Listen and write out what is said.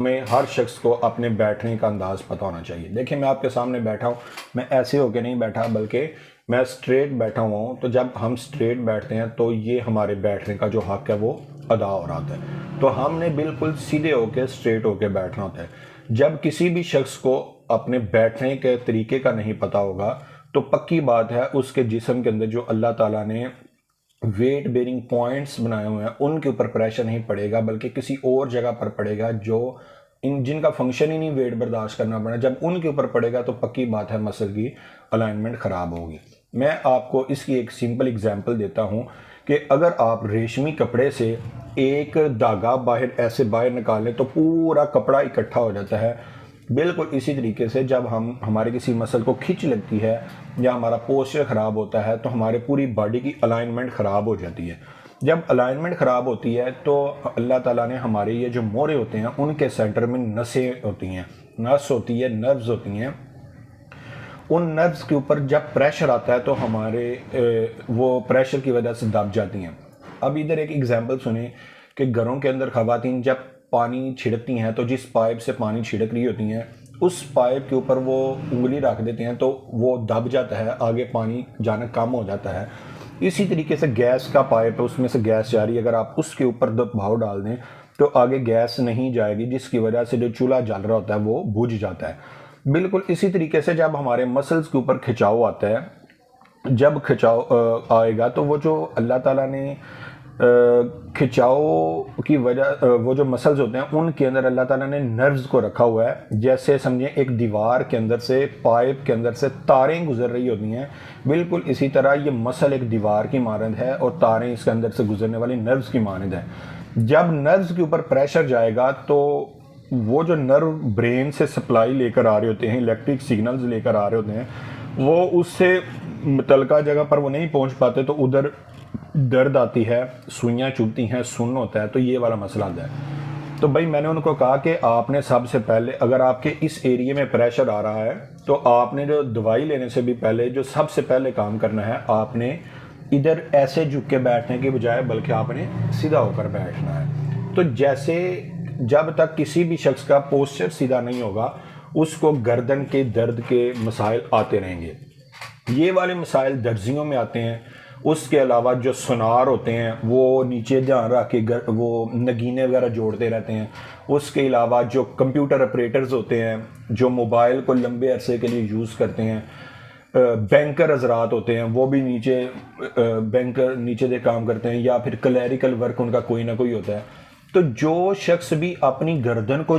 ہمیں ہر شخص کو اپنے بیٹھنے کا انداز پتہ ہونا چاہیے۔ دیکھیں میں آپ کے سامنے بیٹھا ہوں، میں ایسے ہو کے نہیں بیٹھا بلکہ میں سٹریٹ بیٹھا ہوا ہوں۔ تو جب ہم سٹریٹ بیٹھتے ہیں تو یہ ہمارے بیٹھنے کا جو حق ہے وہ ادا ہو رہا ہوتا ہے، تو ہم نے بالکل سیدھے ہو کے سٹریٹ ہو کے بیٹھنا ہوتا ہے۔ جب کسی بھی شخص کو اپنے بیٹھنے کے طریقے کا نہیں پتہ ہوگا تو پکی بات ہے اس کے جسم کے اندر جو اللہ تعالیٰ نے ویٹ بیرنگ پوائنٹس بنائے ہوئے ہیں ان کے اوپر پریشر نہیں پڑے گا بلکہ کسی اور جگہ پر پڑے گا جو جن کا فنکشن ہی نہیں ویٹ برداشت کرنا پڑا۔ جب ان کے اوپر پڑے گا تو پکی بات ہے مسل کی الائنمنٹ خراب ہوگی۔ میں آپ کو اس کی ایک سمپل اگزامپل دیتا ہوں کہ اگر آپ ریشمی کپڑے سے ایک دھاگا ایسے باہر نکالیں تو پورا کپڑا اکٹھا ہو جاتا ہے۔ بالکل اسی طریقے سے جب ہمارے کسی مسل کو کھچ لگتی ہے یا ہمارا پوسچر خراب ہوتا ہے تو ہمارے پوری باڈی کی الائنمنٹ خراب ہو جاتی ہے۔ جب الائنمنٹ خراب ہوتی ہے تو اللہ تعالیٰ نے ہمارے یہ جو مورے ہوتے ہیں ان کے سینٹر میں نسیں ہوتی ہیں، نس ہوتی ہے، نروز ہوتی ہیں۔ ان نروز کے اوپر جب پریشر آتا ہے تو ہمارے وہ پریشر کی وجہ سے دب جاتی ہیں۔ اب ادھر ایک ایگزامپل سنیں کہ گھروں کے اندر خواتین جب پانی چھڑکتی ہیں تو جس پائپ سے پانی چھڑک رہی ہوتی ہیں اس پائپ کے اوپر وہ انگلی رکھ دیتے ہیں تو وہ دب جاتا ہے، آگے پانی جانا کم ہو جاتا ہے۔ اسی طریقے سے گیس کا پائپ ہے، اس میں سے گیس جا رہی ہے، اگر آپ اس کے اوپر دباؤ ڈال دیں تو آگے گیس نہیں جائے گی، جس کی وجہ سے جو چولہا جل رہا ہوتا ہے وہ بجھ جاتا ہے۔ بالکل اسی طریقے سے جب ہمارے مسلز کے اوپر کھچاؤ آتا ہے، جب کھچاؤ آئے گا تو وہ جو اللہ تعالیٰ نے کھچاؤ کی وجہ وہ جو مسلز ہوتے ہیں ان کے اندر اللہ تعالیٰ نے نروز کو رکھا ہوا ہے۔ جیسے سمجھیں ایک دیوار کے اندر سے پائپ کے اندر سے تاریں گزر رہی ہوتی ہیں، بالکل اسی طرح یہ مسل ایک دیوار کی مانند ہے اور تاریں اس کے اندر سے گزرنے والی نروز کی مانند ہے۔ جب نروز کے اوپر پریشر جائے گا تو وہ جو نرو برین سے سپلائی لے کر آ رہے ہوتے ہیں، الیکٹرک سگنلز لے کر آ رہے ہوتے ہیں، وہ اس سے متعلقہ جگہ پر وہ نہیں پہنچ پاتے تو ادھر درد آتی ہے، سوئیاں چبھتی ہیں، سن ہوتا ہے، تو یہ والا مسئلہ آتا ہے۔ تو بھائی میں نے ان کو کہا کہ آپ نے سب سے پہلے اگر آپ کے اس ایریے میں پریشر آ رہا ہے تو آپ نے جو دوائی لینے سے بھی پہلے جو سب سے پہلے کام کرنا ہے، آپ نے ادھر ایسے جھک کے بیٹھنے کے بجائے بلکہ آپ نے سیدھا ہو کر بیٹھنا ہے۔ تو جیسے جب تک کسی بھی شخص کا پوسچر سیدھا نہیں ہوگا اس کو گردن کے درد کے مسائل آتے رہیں گے۔ یہ والے مسائل درزیوں میں آتے ہیں۔ اس کے علاوہ جو سونار ہوتے ہیں وہ نیچے دھیان رکھ کے وہ نگینے وغیرہ جوڑتے رہتے ہیں۔ اس کے علاوہ جو کمپیوٹر آپریٹرز ہوتے ہیں جو موبائل کو لمبے عرصے کے لیے یوز کرتے ہیں، بینکر حضرات ہوتے ہیں وہ بھی بینکر نیچے دے کام کرتے ہیں، یا پھر کلیریکل ورک ان کا کوئی نہ کوئی ہوتا ہے۔ تو جو شخص بھی اپنی گردن کو